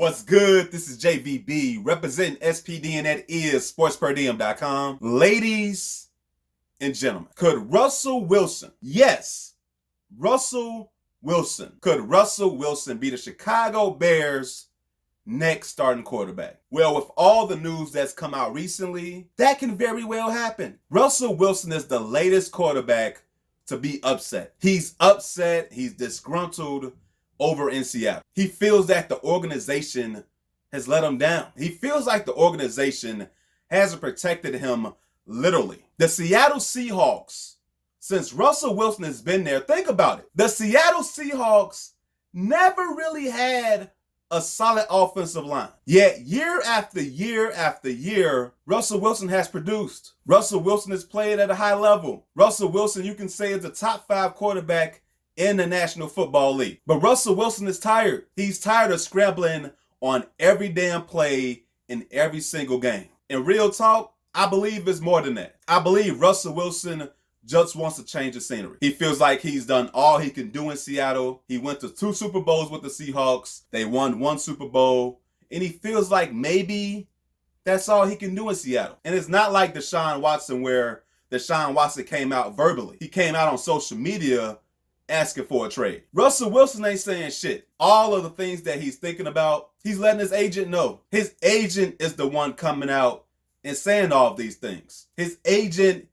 What's good? This is JVB representing SPD, and that is SportsPerDiem.com. Ladies and gentlemen, could Russell Wilson, yes, Russell Wilson, could Russell Wilson be the Chicago Bears' next starting quarterback? Well, with all the news that's come out recently, that can very well happen. Russell Wilson is the latest quarterback to be upset. He's upset, he's disgruntled over in Seattle. He feels that the organization has let him down. He feels like the organization hasn't protected him literally. The Seattle Seahawks, since Russell Wilson has been there, think about it. The Seattle Seahawks never really had a solid offensive line. Yet year after year after year, Russell Wilson has produced. Russell Wilson has played at a high level. Russell Wilson, you can say, is the top 5 quarterback in the National Football League. But Russell Wilson is tired. He's tired of scrambling on every damn play in every single game. In real talk, I believe it's more than that. I believe Russell Wilson just wants to change the scenery. He feels like he's done all he can do in Seattle. He went to 2 Super Bowls with the Seahawks. They won 1 Super Bowl. And he feels like maybe that's all he can do in Seattle. And it's not like Deshaun Watson, where Deshaun Watson came out verbally. He came out on social media asking for a trade. Russell Wilson ain't saying shit. All of the things that he's thinking about, he's letting his agent know. His agent is the one coming out and saying all of these things. His agent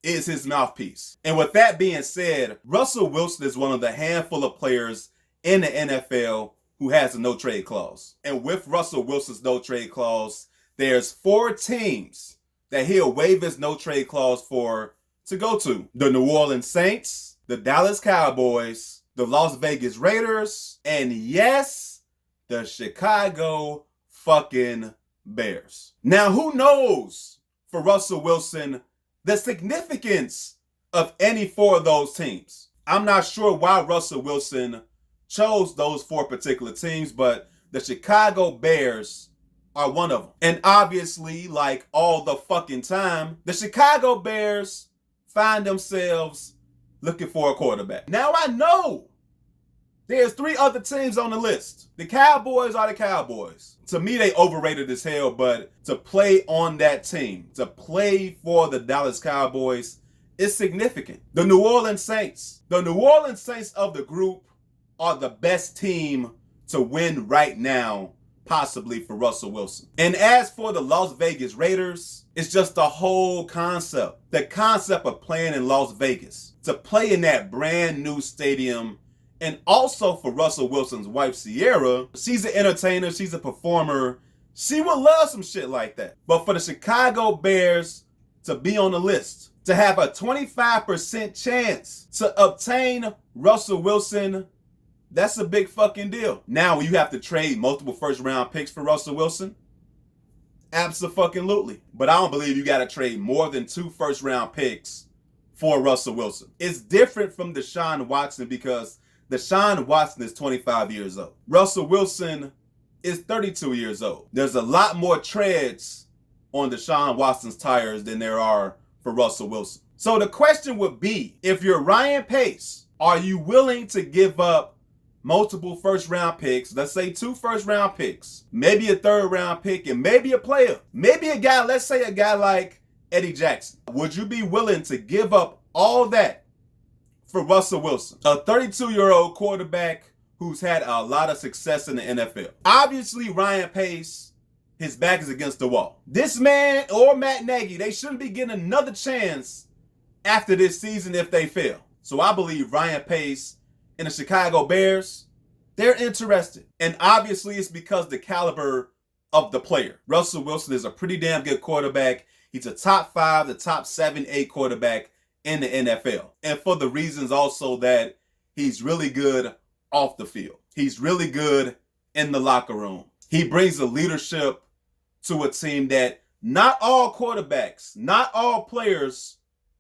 is his mouthpiece. And with that being said, Russell Wilson is one of the handful of players in the NFL who has a no-trade clause. And with Russell Wilson's no-trade clause, there's 4 teams that he'll waive his no-trade clause for to go to. The New Orleans Saints, the Dallas Cowboys, the Las Vegas Raiders, and yes, the Chicago fucking Bears. Now, who knows for Russell Wilson the significance of any 4 of those teams? I'm not sure why Russell Wilson chose those 4 particular teams, but the Chicago Bears are one of them. And obviously, like all the fucking time, the Chicago Bears find themselves looking for a quarterback. Now I know there's 3 other teams on the list. The Cowboys are the Cowboys. To me, they overrated as hell, but to play on that team, to play for the Dallas Cowboys, is significant. The New Orleans Saints. The New Orleans Saints of the group are the best team to win right now, possibly for Russell Wilson. And as for the Las Vegas Raiders, it's just the whole concept. The concept of playing in Las Vegas. To play in that brand new stadium. And also for Russell Wilson's wife, Sierra, she's an entertainer, she's a performer. She would love some shit like that. But for the Chicago Bears to be on the list, to have a 25% chance to obtain Russell Wilson, that's a big fucking deal. Now, when you have to trade multiple first-round picks for Russell Wilson, abso-fucking-lutely. But I don't believe you got to trade more than 2 first-round picks for Russell Wilson. It's different from Deshaun Watson because Deshaun Watson is 25 years old. Russell Wilson is 32 years old. There's a lot more treads on Deshaun Watson's tires than there are for Russell Wilson. So the question would be, if you're Ryan Pace, are you willing to give up multiple first-round picks, let's say 2 first-round picks, maybe a 3rd-round pick, and maybe a player, maybe a guy, let's say a guy like Eddie Jackson? Would you be willing to give up all that for Russell Wilson, a 32-year-old quarterback who's had a lot of success in the NFL? Obviously, Ryan Pace, his back is against the wall. This man or Matt Nagy, they shouldn't be getting another chance after this season if they fail. So I believe Ryan Pace and the Chicago Bears, they're interested. And obviously, it's because the caliber of the player. Russell Wilson is a pretty damn good quarterback. He's a top 5, the top 7, 8 quarterback in the NFL. And for the reasons also that he's really good off the field. He's really good in the locker room. He brings a leadership to a team that not all quarterbacks, not all players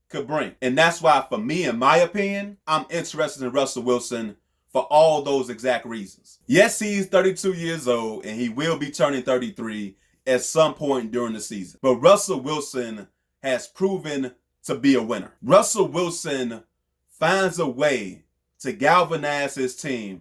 could bring. And that's why, for me, in my opinion, I'm interested in Russell Wilson for all those exact reasons. Yes, he's 32 years old and he will be turning 33 at some point during the season. But Russell Wilson has proven to be a winner. Russell Wilson finds a way to galvanize his team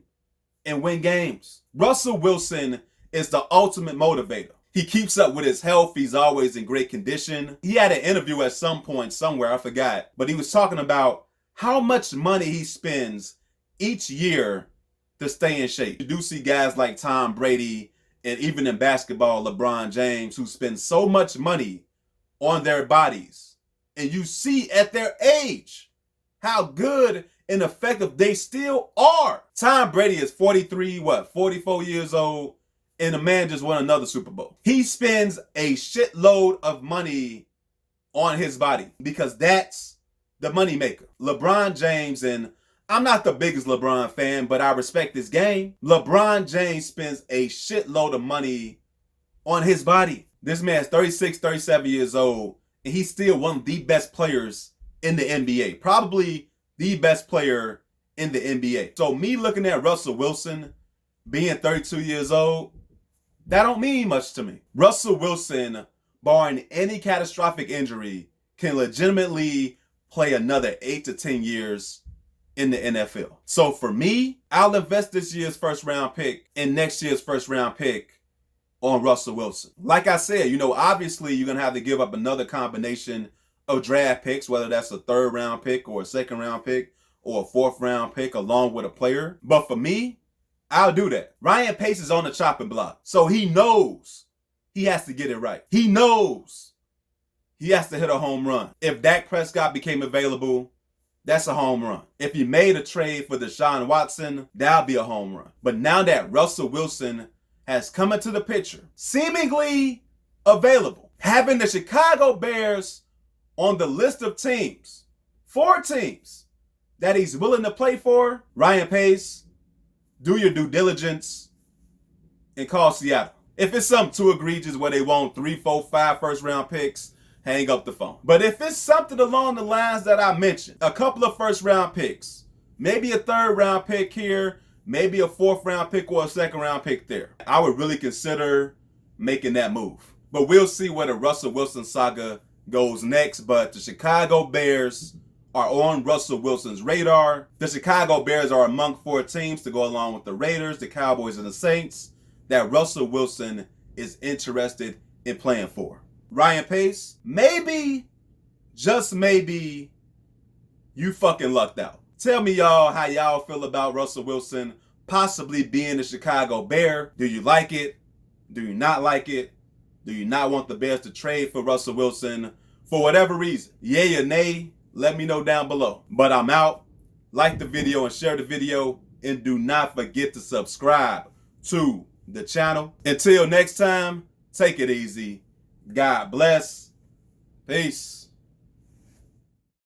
and win games. Russell Wilson is the ultimate motivator. He keeps up with his health. He's always in great condition. He had an interview at some point somewhere, I forgot, but he was talking about how much money he spends each year to stay in shape. You do see guys like Tom Brady and even in basketball, LeBron James, who spend so much money on their bodies. And you see at their age how good and effective they still are. Tom Brady is 44 years old, and the man just won another Super Bowl. He spends a shitload of money on his body because that's the moneymaker. LeBron James, and I'm not the biggest LeBron fan, but I respect his game. LeBron James spends a shitload of money on his body. This man's 36, 37 years old, and he's still one of the best players in the NBA. Probably the best player in the NBA. So me looking at Russell Wilson being 32 years old, that don't mean much to me. Russell Wilson, barring any catastrophic injury, can legitimately play another 8 to 10 years in the NFL. So for me, I'll invest this year's first round pick and next year's first round pick on Russell Wilson. Like I said, obviously you're going to have to give up another combination of draft picks, whether that's a third round pick or a second round pick or a fourth round pick along with a player. But for me, I'll do that. Ryan Pace is on the chopping block. So he knows he has to get it right. He knows he has to hit a home run. If Dak Prescott became available, that's a home run. If you made a trade for Deshaun Watson, that'll be a home run. But now that Russell Wilson has come into the picture, seemingly available, having the Chicago Bears on the list of teams, 4 teams that he's willing to play for, Ryan Pace, do your due diligence and call Seattle. If it's something too egregious where they want 3, 4, 5 first round picks, hang up the phone. But if it's something along the lines that I mentioned, a couple of first round picks, maybe a third round pick here, maybe a fourth round pick or a second round pick there, I would really consider making that move. But we'll see where the Russell Wilson saga goes next. But the Chicago Bears are on Russell Wilson's radar. The Chicago Bears are among 4 teams to go along with the Raiders, the Cowboys, and the Saints that Russell Wilson is interested in playing for. Ryan Pace, maybe, just maybe, you fucking lucked out. Tell me y'all how y'all feel about Russell Wilson possibly being a Chicago Bear. Do you like it? Do you not like it? Do you not want the Bears to trade for Russell Wilson for whatever reason? Yay or nay? Let me know down below. But I'm out. Like the video and share the video. And do not forget to subscribe to the channel. Until next time, take it easy. God bless. Peace.